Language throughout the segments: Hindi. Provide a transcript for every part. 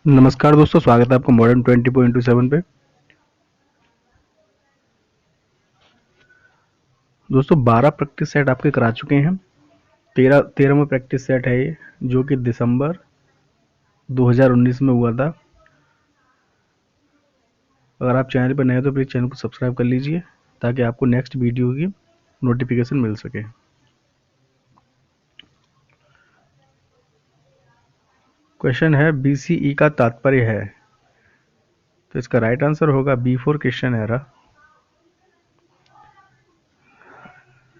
नमस्कार दोस्तों, स्वागत है आपका मॉडर्न 20.7 पे। दोस्तों 12 प्रैक्टिस सेट आपके करा चुके हैं। 13वां प्रैक्टिस सेट है ये, जो कि दिसंबर 2019 में हुआ था। अगर आप चैनल पर नए हैं तो प्लीज़ चैनल को सब्सक्राइब कर लीजिए ताकि आपको नेक्स्ट वीडियो की नोटिफिकेशन मिल सके। क्वेश्चन है BCE का तात्पर्य है, तो इसका राइट आंसर होगा B4 क्रिश्चियन एरा।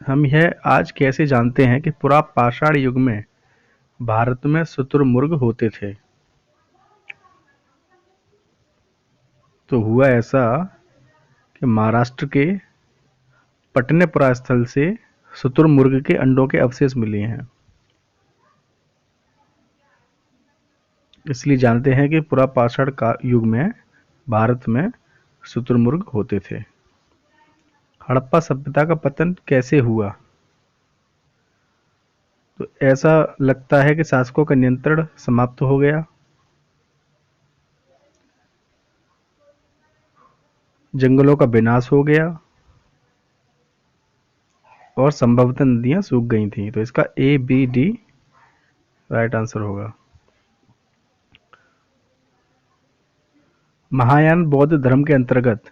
हम यह आज कैसे जानते हैं कि पुरापाषाण युग में भारत में शुतुरमुर्ग होते थे। तो हुआ ऐसा कि महाराष्ट्र के पटनेपुरा स्थल से शुतुरमुर्ग के अंडों के अवशेष मिले हैं। इसलिए जानते हैं कि पुरापाषाण का युग में भारत में शुतुरमुर्ग होते थे। हड़प्पा सभ्यता का पतन कैसे हुआ? तो ऐसा लगता है कि शासकों का नियंत्रण समाप्त हो गया, जंगलों का विनाश हो गया और संभवतः नदियां सूख गई थी। तो इसका ABD राइट आंसर होगा। महायान बौद्ध धर्म के अंतर्गत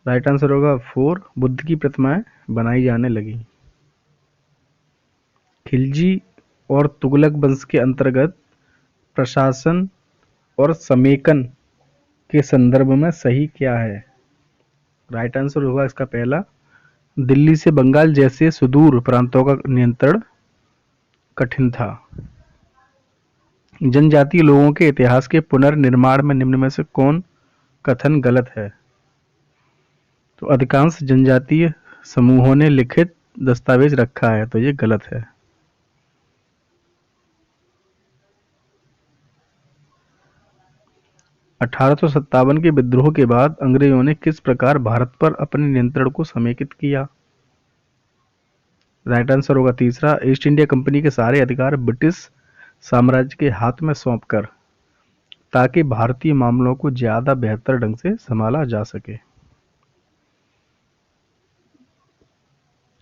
राइट आंसर होगा 4, बुद्ध की प्रतिमाएं बनाई जाने लगी। खिलजी और तुगलक वंश के अंतर्गत प्रशासन और समेकन के संदर्भ में सही क्या है? राइट आंसर होगा इसका पहला, दिल्ली से बंगाल जैसे सुदूर प्रांतों का नियंत्रण कठिन था। जनजातीय लोगों के इतिहास के पुनर्निर्माण में निम्न में से कौन कथन गलत है? तो अधिकांश जनजातीय समूहों ने लिखित दस्तावेज रखा है, तो ये गलत है। अठारह के विद्रोह के बाद अंग्रेजों ने किस प्रकार भारत पर अपने नियंत्रण को समेकित किया? राइट आंसर होगा तीसरा, ईस्ट इंडिया कंपनी के सारे अधिकार ब्रिटिश साम्राज्य के हाथ में सौंपकर, ताकि भारतीय मामलों को ज्यादा बेहतर ढंग से संभाला जा सके।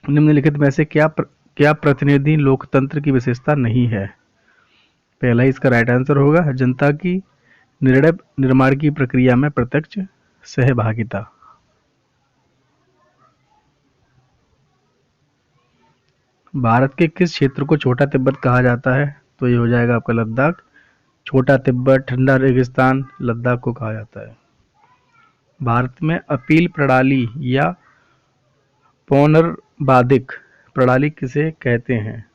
निम्नलिखित में से क्या प्रतिनिधि लोकतंत्र की विशेषता नहीं है? पहला ही इसका राइट आंसर होगा जनता की निर्णय निर्माण की प्रक्रिया में प्रत्यक्ष सहभागिता। भारत के किस क्षेत्र को छोटा तिब्बत कहा जाता है? तो ये हो जाएगा आपका लद्दाख। छोटा तिब्बत, ठंडा रेगिस्तान, लद्दाख को कहा जाता है। भारत में अपील प्रणाली या पौनर्वादिक प्रणाली किसे कहते हैं?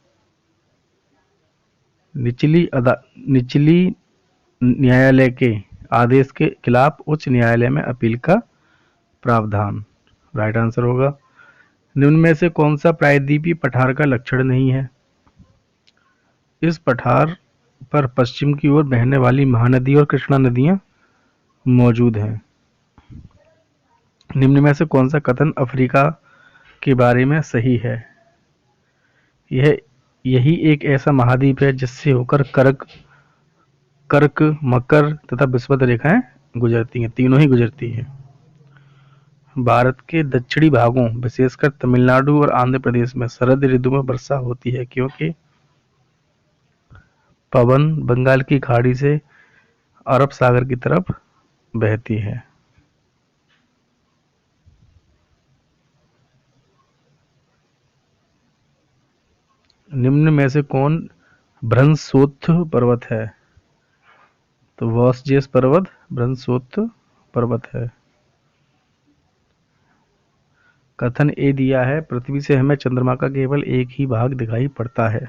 निचली न्यायालय के आदेश के खिलाफ उच्च न्यायालय में अपील का प्रावधान। राइट आंसर होगा। निम्न में से कौन सा प्रायद्वीपीय पठार का लक्षण नहीं है? इस पठार पर पश्चिम की ओर बहने वाली महानदी और कृष्णा नदियां मौजूद हैं। निम्न में से कौन सा कथन अफ्रीका के बारे में सही है? यही एक ऐसा महाद्वीप है जिससे होकर कर्क, मकर तथा विषुवत रेखाएं गुजरती हैं, तीनों ही गुजरती हैं। भारत के दक्षिणी भागों, विशेषकर तमिलनाडु और आंध्र प्रदेश में शरद ऋतु में वर्षा होती है, क्योंकि पवन बंगाल की खाड़ी से अरब सागर की तरफ बहती है। निम्न में से कौन भ्रंशोत्थ पर्वत है? तो वॉसजेस पर्वत भ्रंशोत्थ पर्वत है। कथन ए दिया है, पृथ्वी से हमें चंद्रमा का केवल एक ही भाग दिखाई पड़ता है।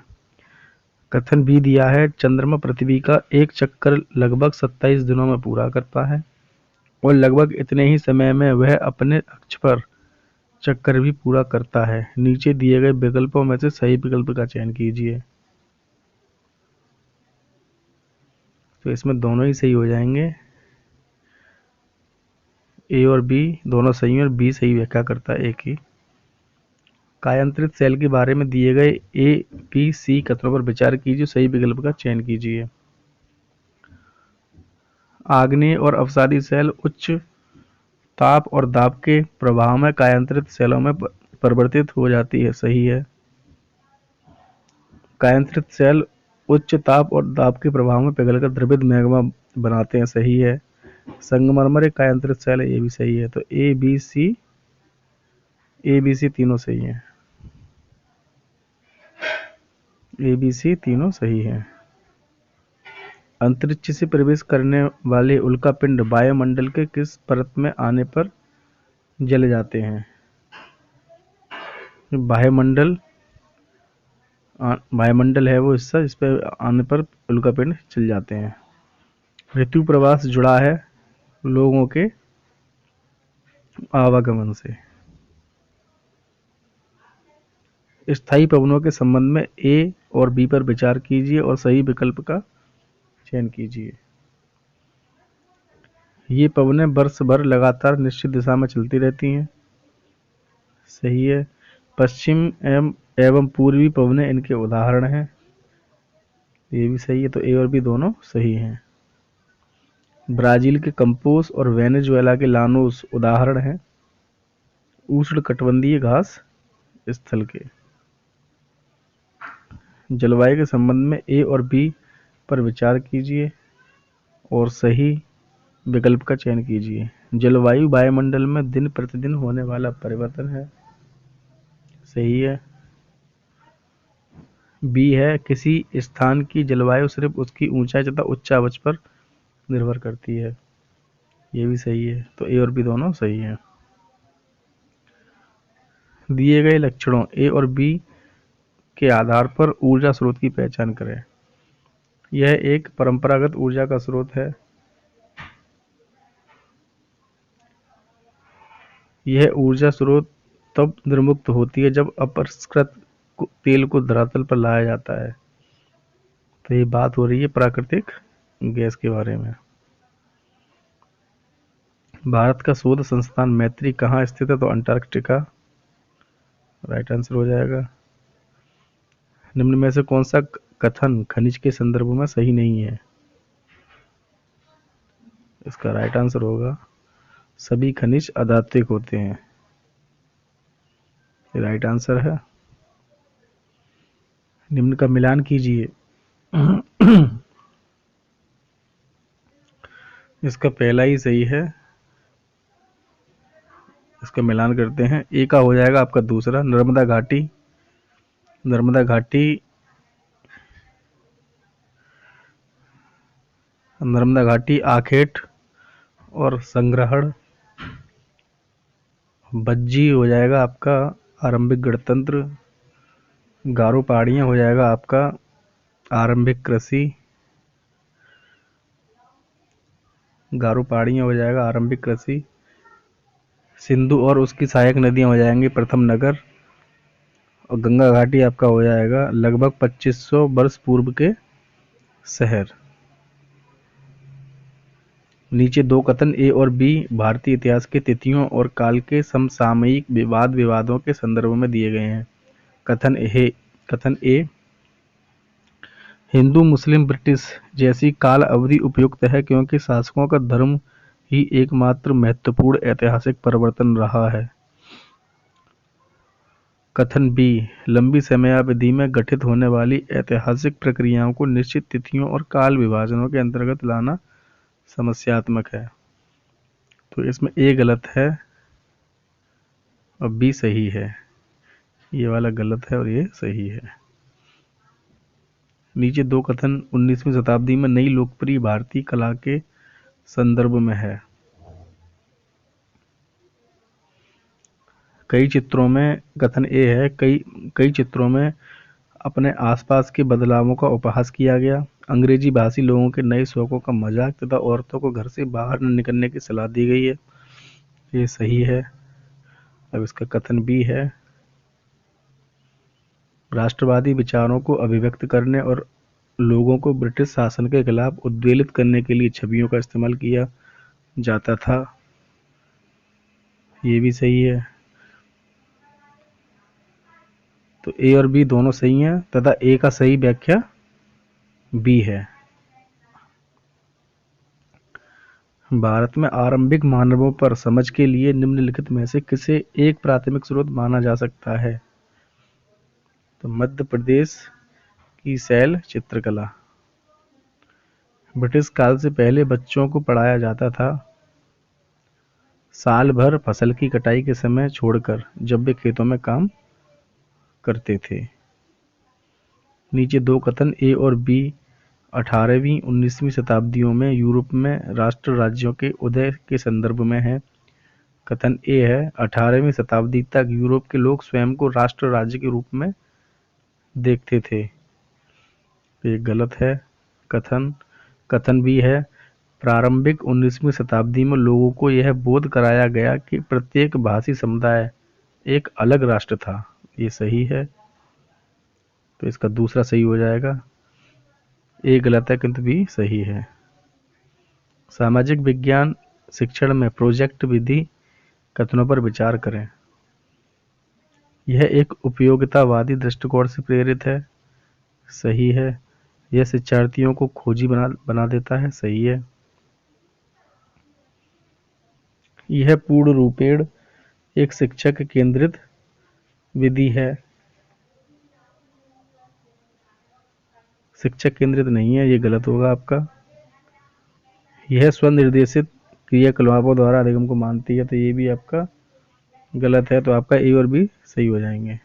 कथन बी दिया है, चंद्रमा पृथ्वी का एक चक्कर लगभग 27 दिनों में पूरा करता है और लगभग इतने ही समय में वह अपने अक्ष पर चक्कर भी पूरा करता है। नीचे दिए गए विकल्पों में से सही विकल्प का चयन कीजिए। तो इसमें दोनों ही सही हो जाएंगे। ए और बी दोनों सही हैं और बी सही व्याख्या करता है ए की। कायांतरित सेल के बारे में दिए गए ए, बी, सी कथनों पर विचार कीजिए, सही विकल्प का चयन कीजिए। आग्नेय और अवसादी सेल उच्च ताप और दाब के प्रभाव में कायांतरित सेलों में परिवर्तित हो जाती है। सही है। कायांतरित सेल उच्च ताप और दाब के प्रभाव में पिघलकर द्रवित मैग्मा बनाते हैं। सही है। संगमरमर एक कायांतरित सेल है, ये भी सही है। तो ए बी सी तीनों सही है। ए बी सी तीनों सही है। अंतरिक्ष से प्रवेश करने वाले उल्कापिंड वायुमंडल के किस परत में आने पर जल जाते हैं? वायुमंडल है वो हिस्सा जिस पे आने पर उल्कापिंड चल जाते हैं। ऋतु प्रवास जुड़ा है लोगों के आवागमन से। स्थायी पवनों के संबंध में ए और बी पर विचार कीजिए और सही विकल्प का चयन कीजिए। ये पवनें वर्ष भर लगातार निश्चित दिशा में चलती रहती हैं। सही है। पश्चिम एवं पूर्वी पवनें इनके उदाहरण हैं। ये भी सही है। तो ए और बी दोनों सही हैं। ब्राजील के कंपोस और वेनेजुएला के लानोस उदाहरण हैं उष्णकटिबंधीय घास स्थल के। जलवायु के संबंध में ए और बी पर विचार कीजिए और सही विकल्प का चयन कीजिए। जलवायु वायुमंडल में दिन प्रतिदिन होने वाला परिवर्तन है। सही है। बी है किसी स्थान की जलवायु सिर्फ उसकी ऊंचाई तथा उच्चावच पर निर्भर करती है। ये भी सही है। तो ए और बी दोनों सही है। दिए गए लक्षणों ए और बी के आधार पर ऊर्जा स्रोत की पहचान करें। यह एक परंपरागत ऊर्जा का स्रोत है। यह ऊर्जा स्रोत तब निर्मुक्त होती है जब अपरिष्कृत तेल को धरातल पर लाया जाता है। तो ये बात हो रही है प्राकृतिक गैस के बारे में। भारत का शोध संस्थान मैत्री कहाँ स्थित है? तो अंटार्कटिका राइट आंसर हो जाएगा। निम्न में से कौन सा कथन खनिज के संदर्भ में सही नहीं है? इसका राइट आंसर होगा सभी खनिज अधात्विक होते हैं। ये राइट आंसर है। निम्न का मिलान कीजिए। इसका पहला ही सही है। इसका मिलान करते हैं। ए का हो जाएगा आपका दूसरा नर्मदा घाटी। नर्मदा घाटी आखेट और संग्रहण। बज्जी हो जाएगा आपका आरंभिक गणतंत्र। गारो पहाड़ियाँ हो जाएगा आपका आरंभिक कृषि। गारो पहाड़ियाँ हो जाएगा आरंभिक कृषि। सिंधु और उसकी सहायक नदियाँ हो जाएंगी प्रथम नगर। और गंगा घाटी आपका हो जाएगा लगभग 2500 वर्ष पूर्व के शहर। नीचे दो कथन ए और बी भारतीय इतिहास के तिथियों और काल के समसामयिक विवादों के संदर्भ में दिए गए हैं। कथन ए हिंदू मुस्लिम ब्रिटिश जैसी काल अवधि उपयुक्त है क्योंकि शासकों का धर्म ही एकमात्र महत्वपूर्ण ऐतिहासिक परिवर्तन रहा है। कथन बी लंबी समयावधि में गठित होने वाली ऐतिहासिक प्रक्रियाओं को निश्चित तिथियों और काल विभाजनों के अंतर्गत लाना समस्यात्मक है। तो इसमें ए गलत है और बी सही है। ये वाला गलत है और ये सही है। नीचे दो कथन 19वीं शताब्दी में नई लोकप्रिय भारतीय कला के संदर्भ में है। कई चित्रों में कथन ए है कई चित्रों में अपने आसपास के बदलावों का उपहास किया गया। अंग्रेजी भाषी लोगों के नए शौकों का मजाक तथा औरतों को घर से बाहर न निकलने की सलाह दी गई है। ये सही है। अब इसका कथन बी है राष्ट्रवादी विचारों को अभिव्यक्त करने और लोगों को ब्रिटिश शासन के खिलाफ उद्वेलित करने के लिए छवियों का इस्तेमाल किया जाता था। ये भी सही है। तो ए और बी दोनों सही हैं तथा ए का सही व्याख्या बी है। भारत में आरंभिक मानवों पर समझ के लिए निम्नलिखित में से किसे एक प्राथमिक स्रोत माना जा सकता है? तो मध्य प्रदेश की शैल चित्रकला। ब्रिटिश काल से पहले बच्चों को पढ़ाया जाता था साल भर फसल की कटाई के समय छोड़कर, जब वे खेतों में काम करते थे। नीचे दो कथन ए और बी 18वीं 19वीं शताब्दियों में यूरोप में राष्ट्र राज्यों के उदय के संदर्भ में है। कथन ए है 18वीं शताब्दी तक यूरोप के लोग स्वयं को राष्ट्र राज्य के रूप में देखते थे। ये गलत है। कथन कथन बी है प्रारंभिक 19वीं शताब्दी में लोगों को यह बोध कराया गया कि प्रत्येक भाषी समुदाय एक अलग राष्ट्र था। ये सही है, तो इसका दूसरा सही हो जाएगा। ए गलत है किंतु बी सही है। सामाजिक विज्ञान शिक्षण में प्रोजेक्ट विधि कथनों पर विचार करें। यह एक उपयोगितावादी दृष्टिकोण से प्रेरित है। सही है। यह शिक्षार्थियों को खोजी बना देता है। सही है। यह पूर्ण रूपेण एक शिक्षक केंद्रित विधि है। शिक्षक केंद्रित नहीं है, ये गलत होगा आपका। यह स्वनिर्देशित क्रियाकलापों द्वारा अधिगम को मानती है, तो ये भी आपका गलत है। तो आपका ए और बी सही हो जाएंगे।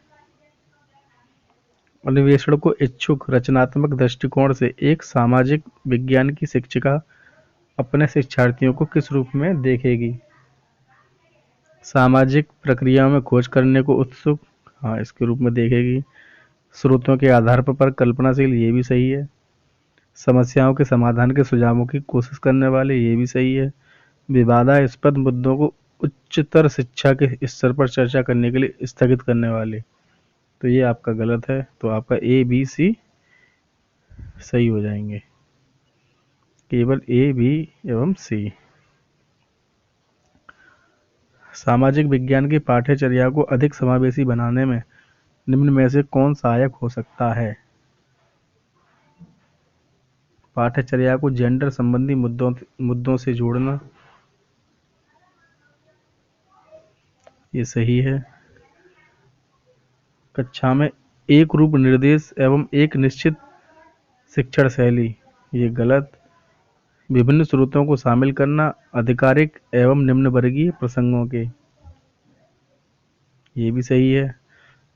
अन्वेषण को इच्छुक रचनात्मक दृष्टिकोण से एक सामाजिक विज्ञान की शिक्षिका अपने शिक्षार्थियों को किस रूप में देखेगी? सामाजिक प्रक्रियाओं में खोज करने को उत्सुक, हाँ, इसके रूप में देखेगी। स्रोतों के आधार पर कल्पनाशील, ये भी सही है। समस्याओं के समाधान के सुझावों की कोशिश करने वाले, ये भी सही है। विवादास्पद मुद्दों को उच्चतर शिक्षा के स्तर पर चर्चा करने के लिए स्थगित करने वाले, तो ये आपका गलत है। तो आपका ए बी सी सही हो जाएंगे। केवल ए बी एवं सी। सामाजिक विज्ञान की पाठ्यचर्या को अधिक समावेशी बनाने में निम्न में से कौन सहायक हो सकता है? पाठ्यचर्या को जेंडर संबंधी मुद्दों से जोड़ना, ये सही है। कक्षा में एक रूप निर्देश एवं एक निश्चित शिक्षण शैली, ये गलत। विभिन्न स्रोतों को शामिल करना आधिकारिक एवं निम्न वर्गीय प्रसंगों के, ये भी सही है।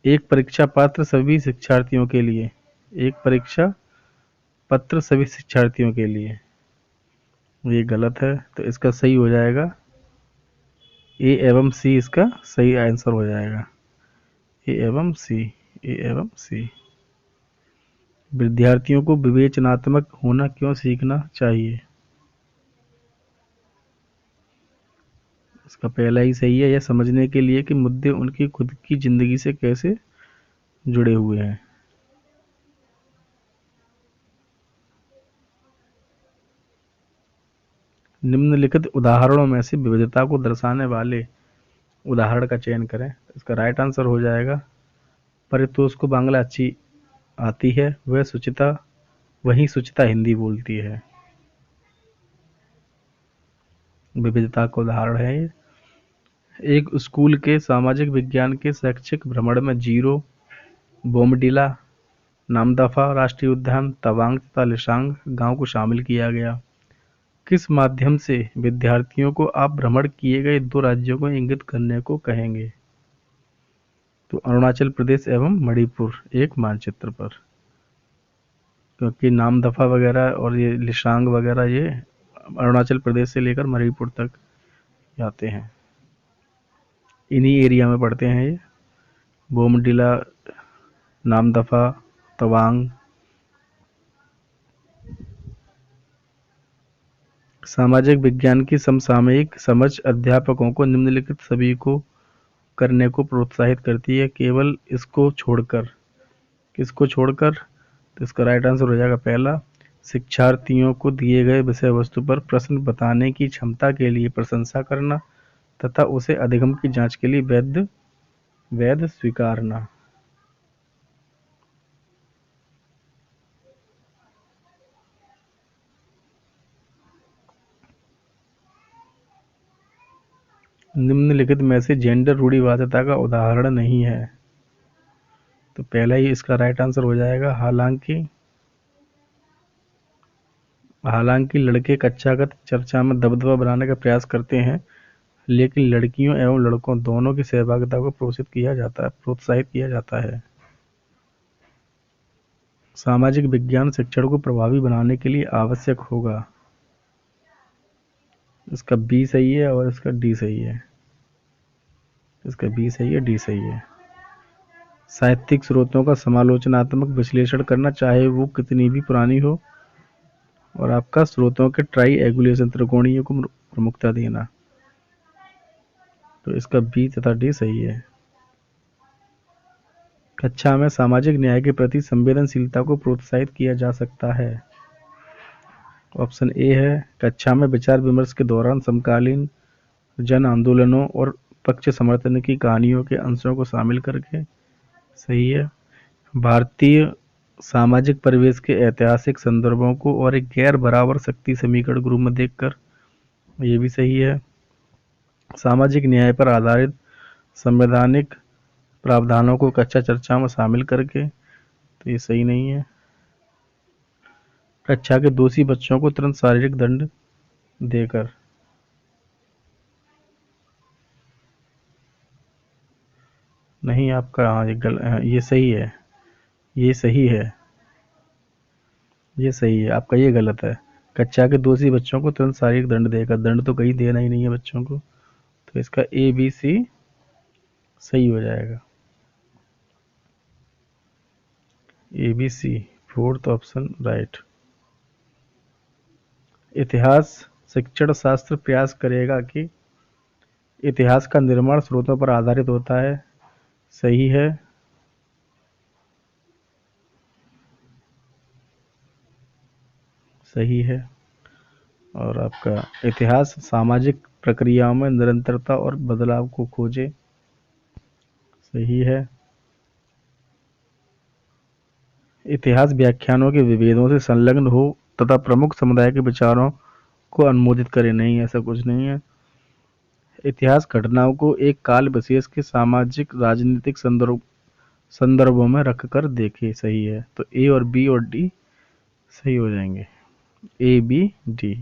एक परीक्षा पत्र सभी शिक्षार्थियों के लिए, एक परीक्षा पत्र सभी शिक्षार्थियों के लिए, ये गलत है। तो इसका सही हो जाएगा ए एवं सी, इसका सही आंसर हो जाएगा। ए एवं सी, ए एवं सी। विद्यार्थियों को विवेचनात्मक होना क्यों सीखना चाहिए? इसका पहला ही सही है। यह समझने के लिए कि मुद्दे उनकी खुद की जिंदगी से कैसे जुड़े हुए हैं। निम्नलिखित उदाहरणों में से विविधता को दर्शाने वाले उदाहरण का चयन करें। इसका राइट आंसर हो जाएगा परितोष को बांग्ला अच्छी आती है, वहीं सुचिता हिंदी बोलती है। विविधता का उदाहरण है ये। एक स्कूल के सामाजिक विज्ञान के शैक्षिक भ्रमण में जीरो, बोमडिला, नामदफा राष्ट्रीय उद्यान, तवांग तथा लिशांग गांव को शामिल किया गया। किस माध्यम से विद्यार्थियों को आप भ्रमण किए गए दो राज्यों को इंगित करने को कहेंगे? तो अरुणाचल प्रदेश एवं मणिपुर एक मानचित्र पर, क्योंकि नामदफा वगैरह और ये लिशांग वगैरह ये अरुणाचल प्रदेश से लेकर मणिपुर तक जाते हैं, इन्हीं एरिया में पड़ते हैं ये। बोमडिला, नामदफा, तवांग। सामाजिक विज्ञान की समसामयिक समझ अध्यापकों को निम्नलिखित सभी को करने को प्रोत्साहित करती है, केवल इसको छोड़कर। किसको छोड़कर? तो इसका राइट आंसर हो जाएगा पहला, शिक्षार्थियों को दिए गए विषय वस्तु पर प्रश्न बताने की क्षमता के लिए प्रशंसा करना तथा उसे अधिगम की जांच के लिए वैध स्वीकारना। निम्नलिखित में से जेंडर रूढ़िवादिता का उदाहरण नहीं है। तो पहला ही इसका राइट आंसर हो जाएगा हालांकि। हालांकि लड़के कक्षागत चर्चा में दबदबा बनाने का प्रयास करते हैं, लेकिन लड़कियों एवं लड़कों दोनों की सहभागिता को प्रोत्साहित किया जाता है। सामाजिक विज्ञान शिक्षण को प्रभावी बनाने के लिए आवश्यक होगा। इसका बी सही है और इसका डी सही है। इसका बी सही है, डी सही है। साहित्यिक स्रोतों का समालोचनात्मक विश्लेषण करना, चाहे वो कितनी भी पुरानी हो, और आपका स्रोतों के ट्राईएंगुलेशन त्रिकोणीय को प्रमुखता देना। तो इसका बी तथा डी सही है। कक्षा में सामाजिक न्याय के प्रति संवेदनशीलता को प्रोत्साहित किया जा सकता है। ऑप्शन ए है, कक्षा में विचार विमर्श के दौरान समकालीन जन आंदोलनों और पक्ष समर्थन की कहानियों के अंशों को शामिल करके। सही है। भारतीय सामाजिक परिवेश के ऐतिहासिक संदर्भों को और एक गैर बराबर शक्ति समीकरण के रूप में देखकर। ये भी सही है। सामाजिक न्याय पर आधारित संवैधानिक प्रावधानों को कक्षा चर्चा में शामिल करके। तो ये सही नहीं है। कक्षा के दोषी बच्चों को तुरंत शारीरिक दंड देकर। नहीं, आपका हाँ ये सही है। ये सही है। ये सही है, आपका ये गलत है। कक्षा के दोषी बच्चों को तुरंत शारीरिक दंड देकर। दंड तो कहीं देना ही नहीं है बच्चों को। तो इसका ए बी सी सही हो जाएगा। A B C, fourth option right. इतिहास शिक्षण शास्त्र प्रयास करेगा कि इतिहास का निर्माण स्रोतों पर आधारित होता है। सही है। सही है। और आपका इतिहास सामाजिक प्रक्रियाओं में निरंतरता और बदलाव को खोजे। सही है। इतिहास व्याख्यानों के विभेदों से संलग्न हो तथा प्रमुख समुदाय के विचारों को अनुमोदित करे। नहीं, ऐसा कुछ नहीं है। इतिहास घटनाओं को एक काल विशेष के सामाजिक राजनीतिक संदर्भों में रखकर देखे। सही है। तो ए और बी और डी सही हो जाएंगे। A B D.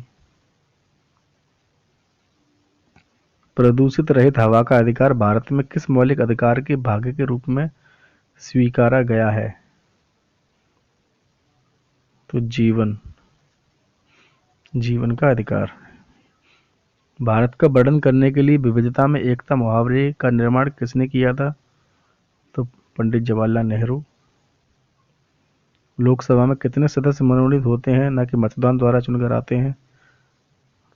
प्रदूषित रहित हवा का अधिकार भारत में किस मौलिक अधिकार के भाग के रूप में स्वीकारा गया है? तो जीवन का अधिकार। भारत का वर्णन करने के लिए विविधता में एकता मुहावरे का निर्माण किसने किया था? तो पंडित जवाहरलाल नेहरू। लोकसभा में कितने सदस्य मनोनीत होते हैं, न कि मतदान द्वारा चुनकर आते हैं?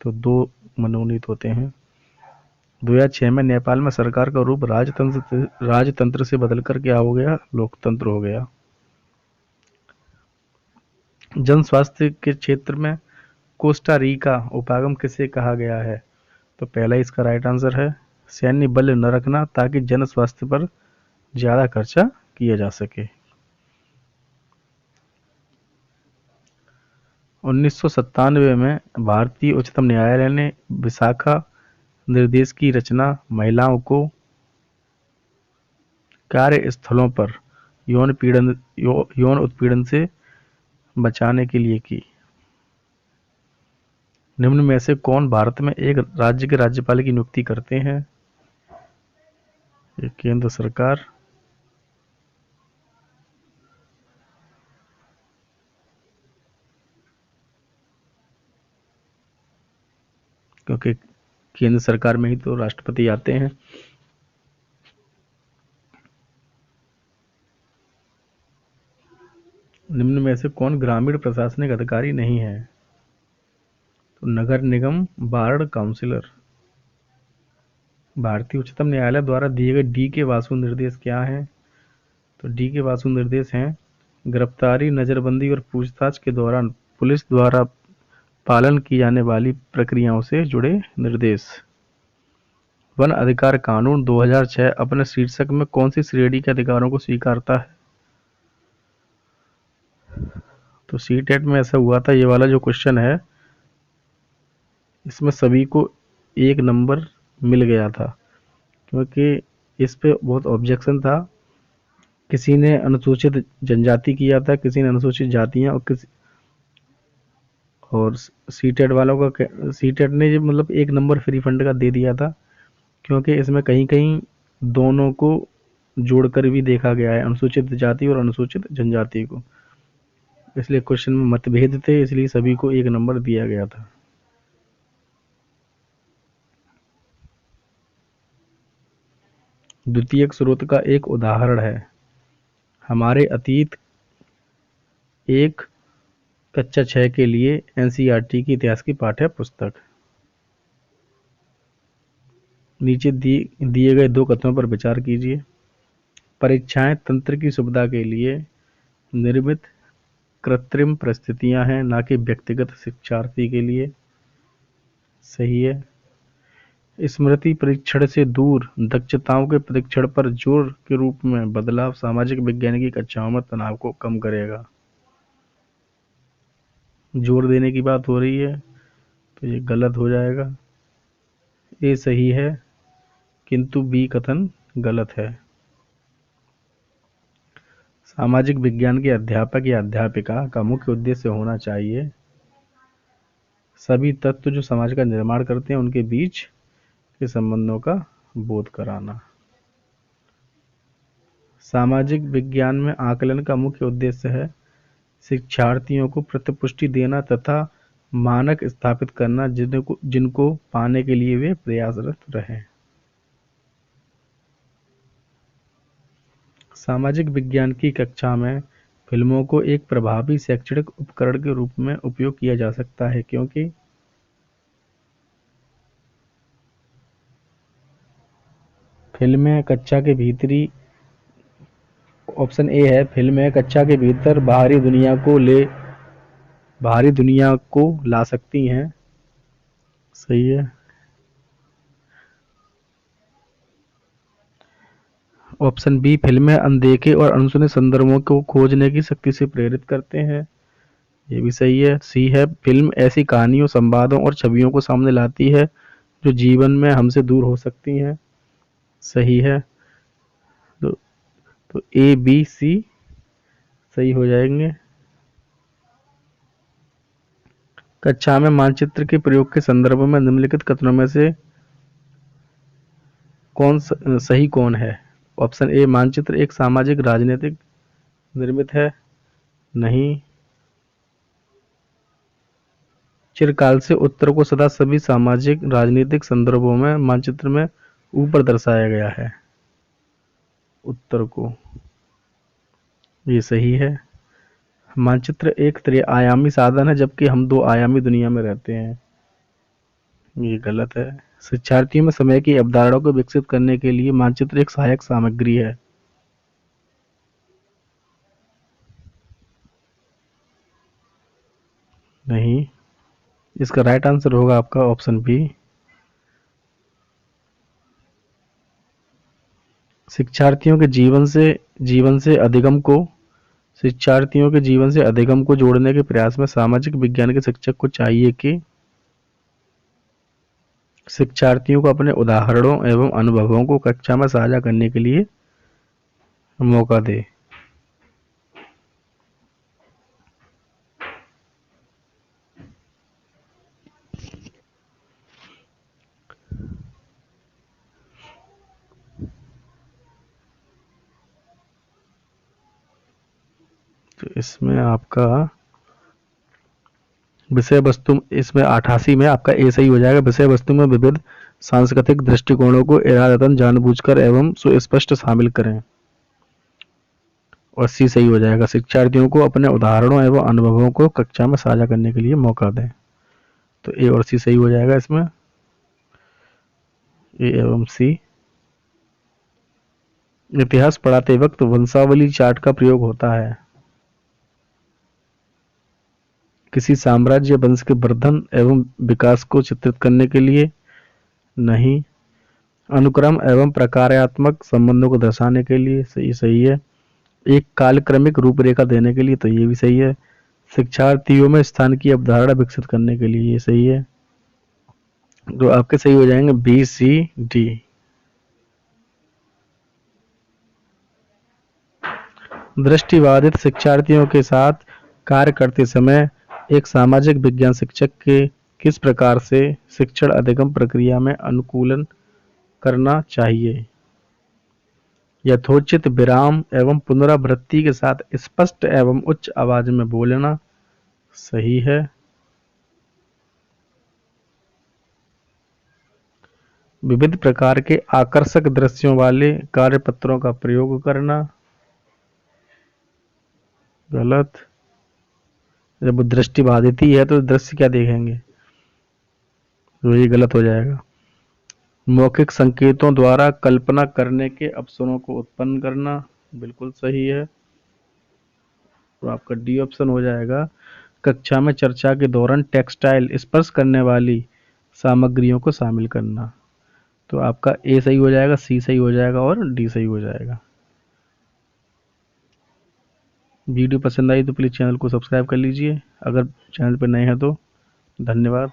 तो 2 मनोनीत होते हैं। 2006 में नेपाल में सरकार का रूप राजतंत्र से बदलकर क्या हो गया? लोकतंत्र हो गया। जन स्वास्थ्य के क्षेत्र में कोस्टा रिका उपागम किसे कहा गया है? तो पहला इसका राइट आंसर है सैन्य बल न रखना, ताकि जन स्वास्थ्य पर ज्यादा खर्चा किया जा सके। 1997 में भारतीय उच्चतम न्यायालय ने विशाखा निर्देश की रचना महिलाओं को कार्यस्थलों पर यौन उत्पीड़न से बचाने के लिए की। निम्न में से कौन भारत में एक राज्य के राज्यपाल की नियुक्ति करते हैं? ये केंद्र सरकार। क्योंकि केंद्र सरकार में ही तो राष्ट्रपति आते हैं। निम्न में से कौन ग्रामीण प्रशासनिक अधिकारी नहीं है? तो नगर निगम वार्ड काउंसिलर। भारतीय उच्चतम न्यायालय द्वारा दिए गए डी के वासु निर्देश क्या हैं? तो डी के वासु निर्देश हैं गिरफ्तारी, नजरबंदी और पूछताछ के दौरान पुलिस द्वारा पालन की जाने वाली प्रक्रियाओं से जुड़े निर्देश। वन अधिकार कानून 2006 अपने शीर्षक में कौन सी श्रेणी के अधिकारों को स्वीकारता है? तो सीटेट में ऐसा हुआ था, ये वाला जो क्वेश्चन है इसमें सभी को 1 नंबर मिल गया था, क्योंकि इस पे बहुत ऑब्जेक्शन था। किसी ने अनुसूचित जनजाति किया था, किसी ने अनुसूचित जातियां, और किसी और सीटेट वालों का, सीटेट ने जो मतलब 1 नंबर फ्री फंड का दे दिया था, क्योंकि इसमें कहीं कहीं दोनों को जोड़कर भी देखा गया है, अनुसूचित जाति और अनुसूचित जनजाति को। इसलिए क्वेश्चन में मतभेद थे, इसलिए सभी को 1 नंबर दिया गया था। द्वितीयक स्रोत का एक उदाहरण है हमारे अतीत एक कक्षा 6 के लिए एनसीईआरटी की इतिहास की पाठ्य पुस्तक। नीचे दिए गए 2 कथनों पर विचार कीजिए। परीक्षाएं तंत्र की सुविधा के लिए निर्मित कृत्रिम परिस्थितियां हैं, ना कि व्यक्तिगत शिक्षार्थी के लिए। सही है। स्मृति परीक्षण से दूर दक्षताओं के परीक्षण पर जोर के रूप में बदलाव सामाजिक विज्ञान की कक्षाओं में तनाव को कम करेगा। जोर देने की बात हो रही है, तो ये गलत हो जाएगा। ए सही है, किंतु बी कथन गलत है। सामाजिक विज्ञान के अध्यापक या अध्यापिका का मुख्य उद्देश्य होना चाहिए सभी तत्व जो समाज का निर्माण करते हैं उनके बीच के संबंधों का बोध कराना। सामाजिक विज्ञान में आकलन का मुख्य उद्देश्य है शिक्षार्थियों को प्रतिपुष्टि देना तथा मानक स्थापित करना जिनको पाने के लिए वे प्रयासरत रहें। सामाजिक विज्ञान की कक्षा में फिल्मों को एक प्रभावी शैक्षणिक उपकरण के रूप में उपयोग किया जा सकता है, क्योंकि फिल्में कक्षा के भीतरी ऑप्शन ए है, फिल्में कक्षा के भीतर बाहरी दुनिया को ला सकती हैं। सही है। ऑप्शन बी, फिल्में अनदेखे और अनसुने संदर्भों को खोजने की शक्ति से प्रेरित करते हैं। ये भी सही है। सी है, फिल्म ऐसी कहानियों, संवादों और छवियों को सामने लाती है जो जीवन में हमसे दूर हो सकती हैं। सही है। तो ए बी सी सही हो जाएंगे। कक्षा में मानचित्र के प्रयोग के संदर्भ में निम्नलिखित कथनों में से सही कौन है? ऑप्शन ए, मानचित्र एक सामाजिक राजनीतिक निर्मित है। नहीं। चिरकाल से उत्तर को सदा सभी सामाजिक राजनीतिक संदर्भों में मानचित्र में ऊपर दर्शाया गया है। उत्तर को, ये सही है। मानचित्र एक त्रि-आयामी साधन है, जबकि हम 2 आयामी दुनिया में रहते हैं। ये गलत है। शिक्षार्थियों में समय की अवधारणा को विकसित करने के लिए मानचित्र एक सहायक सामग्री है। नहीं। इसका राइट आंसर होगा आपका ऑप्शन बी। शिक्षार्थियों के जीवन से अधिगम को जोड़ने के प्रयास में सामाजिक विज्ञान के शिक्षक को चाहिए कि शिक्षार्थियों को अपने उदाहरणों एवं अनुभवों को कक्षा में साझा करने के लिए मौका दे। तो इसमें आपका विषय वस्तु, इसमें 88 में आपका ए सही हो जाएगा। विषय वस्तु में विविध सांस्कृतिक दृष्टिकोणों को इरादतन जानबूझकर एवं सुस्पष्ट शामिल करें। और सी सही हो जाएगा, शिक्षार्थियों को अपने उदाहरणों एवं अनुभवों को कक्षा में साझा करने के लिए मौका दें। तो ए और सी सही हो जाएगा इसमें, ए एवं सी। इतिहास पढ़ाते वक्त वंशावली चार्ट का प्रयोग होता है किसी साम्राज्य वंश के वर्धन एवं विकास को चित्रित करने के लिए। नहीं। अनुक्रम एवं प्रकार्यात्मक संबंधों को दर्शाने के लिए। सही है। एक कालक्रमिक रूपरेखा देने के लिए, तो ये भी सही है। शिक्षार्थियों में स्थान की अवधारणा विकसित करने के लिए, ये सही है। तो आपके सही हो जाएंगे बी, सी, डी। दृष्टिबाधित शिक्षार्थियों के साथ कार्य करते समय एक सामाजिक विज्ञान शिक्षक के किस प्रकार से शिक्षण अधिगम प्रक्रिया में अनुकूलन करना चाहिए? यथोचित विराम एवं पुनरावृत्ति के साथ स्पष्ट एवं उच्च आवाज में बोलना सही है। विविध प्रकार के आकर्षक दृश्यों वाले कार्यपत्रों का प्रयोग करना गलत। जब वो दृष्टिबाधित ही है तो दृश्य क्या देखेंगे, तो ये गलत हो जाएगा। मौखिक संकेतों द्वारा कल्पना करने के अवसरों को उत्पन्न करना बिल्कुल सही है, तो आपका डी ऑप्शन हो जाएगा। कक्षा में चर्चा के दौरान टेक्सटाइल स्पर्श करने वाली सामग्रियों को शामिल करना, तो आपका ए सही हो जाएगा, सी सही हो जाएगा और डी सही हो जाएगा। वीडियो पसंद आई तो प्लीज़ चैनल को सब्सक्राइब कर लीजिए, अगर चैनल पर नए हैं तो। धन्यवाद।